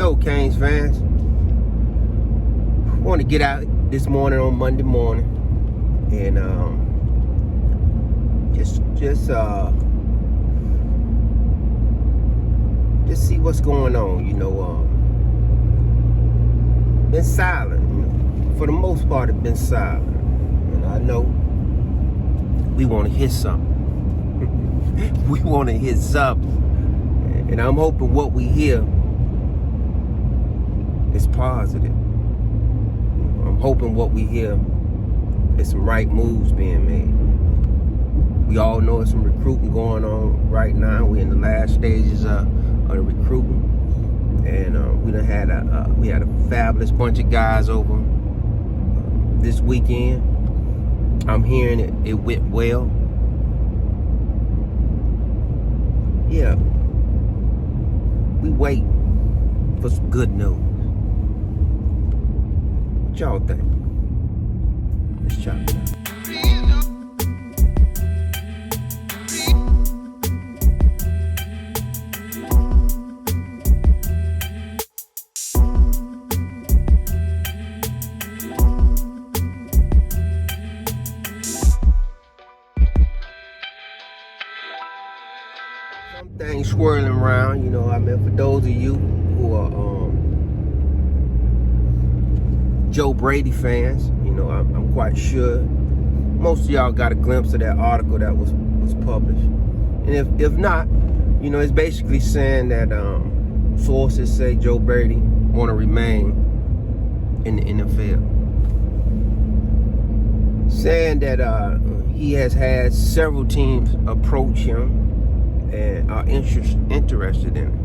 Yo, Canes fans, I want to get out this morning on Monday morning and just see what's going on. Been silent. For the most part, it's been silent. And I know we want to hit something. We want to hit something. And I'm hoping what we hear is positive. I'm hoping what we hear is some right moves being made. We all know there's some recruiting going on right now. We're in the last stages of the recruiting. And we had a fabulous bunch of guys over this weekend. I'm hearing it went well. Yeah. We wait for some good news. What y'all think? Let's chop it up. Some things swirling around, for those of you who are Joe Brady fans, I'm quite sure most of y'all got a glimpse of that article that was published. And if not, it's basically saying that sources say Joe Brady want to remain in the NFL. Saying that he has had several teams approach him and are interested in it.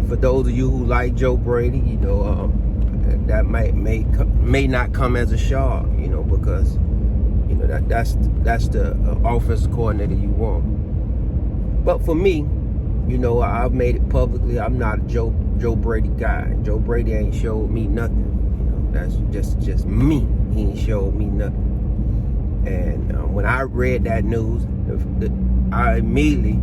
For those of you who like Joe Brady, that may not come as a shock, because that's the offensive coordinator you want. But for me, I've made it publicly. I'm not a Joe Brady guy. Joe Brady ain't showed me nothing. That's just me. He ain't showed me nothing. And when I read that news, I immediately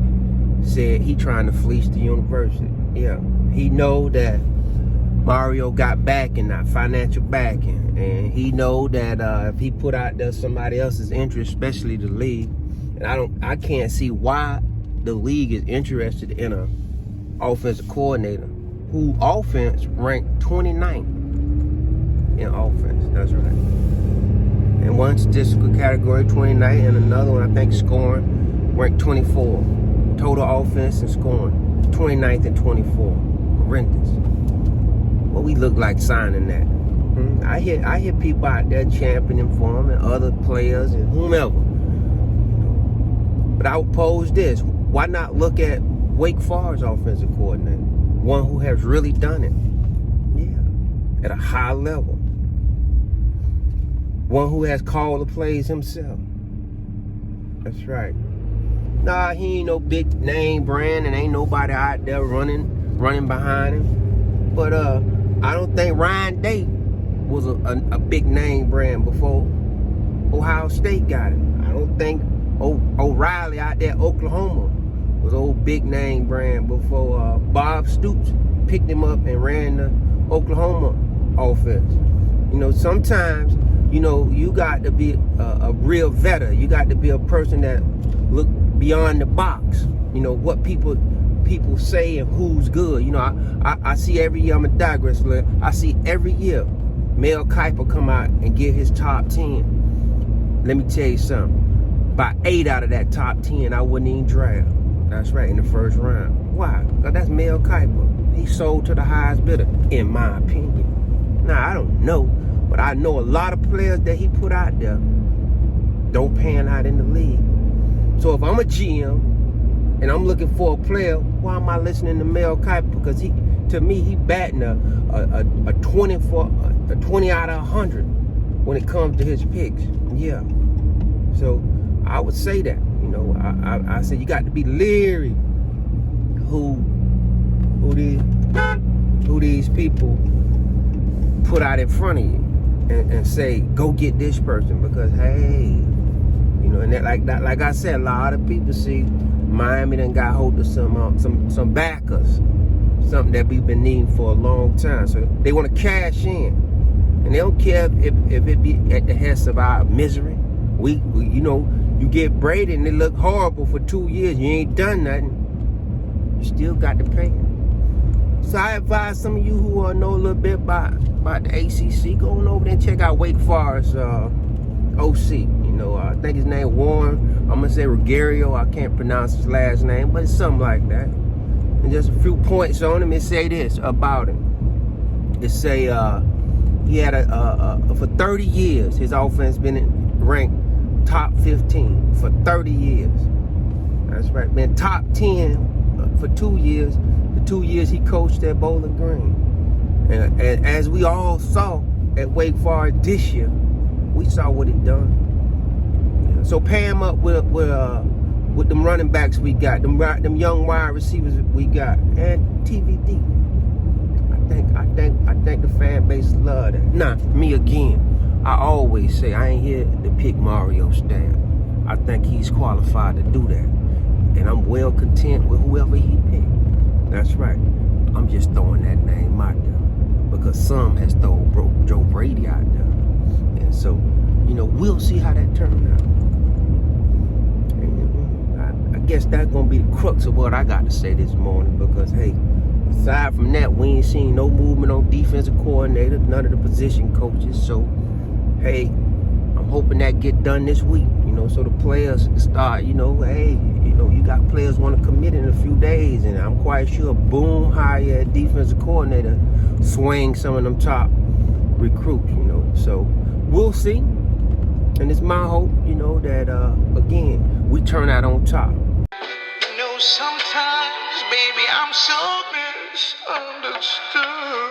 said he trying to fleece the university. Yeah, he know that Mario got backing, not financial backing, and he know that if he put out there somebody else's interest, especially the league, and I can't see why the league is interested in a offensive coordinator who offense ranked 29th in offense. That's right. And one statistical category 29th, and another one I think scoring ranked 24. Total offense and scoring 29th and 24. Horrendous. What we look like signing that? I hear people out there championing for him and other players and whomever. But I would pose this: why not look at Wake Forest offensive coordinator, one who has really done it? Yeah, at a high level. One who has called the plays himself. That's right. Nah, he ain't no big name brand and ain't nobody out there running behind him. But I don't think Ryan Day was a big name brand before Ohio State got him. I don't think O'Reilly out there Oklahoma was old big name brand before Bob Stoops picked him up and ran the Oklahoma offense. Sometimes you got to be a real veteran. You got to be a person that look beyond the box. What people say and who's good. I see every year, I'm a digress. I see every year Mel Kiper come out and get his top 10. Let me tell you something. By 8 out of that top 10, I wouldn't even draft. That's right, in the first round. Why? Because that's Mel Kiper. He sold to the highest bidder, in my opinion. Now, I don't know, but I know a lot of players that he put out there don't pan out in the league. So if I'm a GM and I'm looking for a player, why am I listening to Mel Kiper? Because to me, he batting a 20 out of 100 when it comes to his picks. Yeah. So I would say that. I say you got to be leery who these people put out in front of you and say, go get this person, because hey, and that, like I said, a lot of people see Miami done got hold of some backers, something that we've been needing for a long time. So they want to cash in, and they don't care if it be at the hest of our misery. We you know, you get Brady and it look horrible for 2 years. You ain't done nothing. You still got to pay. So I advise some of you who know a little bit about the ACC, go on over there and check out Wake Forest OC. You know, I think his name Warren. I'm gonna say Rogerio. I can't pronounce his last name, but it's something like that. And just a few points on him. It say this about him. It say he had for 30 years his offense been ranked top 15 for 30 years. That's right. Been top 10 for 2 years. The 2 years he coached at Bowling Green. And as we all saw at Wake Forest this year, we saw what he done. Yeah. So pay him up with them running backs we got, them young wide receivers we got, and TVD. I think the fan base love that. Nah, me again. I always say I ain't here to pick Mario Stab. I think he's qualified to do that, and I'm well content with whoever he picked. That's right. I'm just throwing that name out there because some has thrown Joe Brady out there, and so you know we'll see how that turns out. And I guess that's gonna be the crux of what I got to say this morning because hey. Aside from that, we ain't seen no movement on defensive coordinator, none of the position coaches. So, hey, I'm hoping that get done this week, you know, so the players start, you know, hey, you know, you got players want to commit in a few days, and I'm quite sure boom, hire a defensive coordinator, swing some of them top recruits, you know. So, we'll see. And it's my hope, you know, that, again, we turn out on top. You know, sometimes, baby, I'm so misunderstood.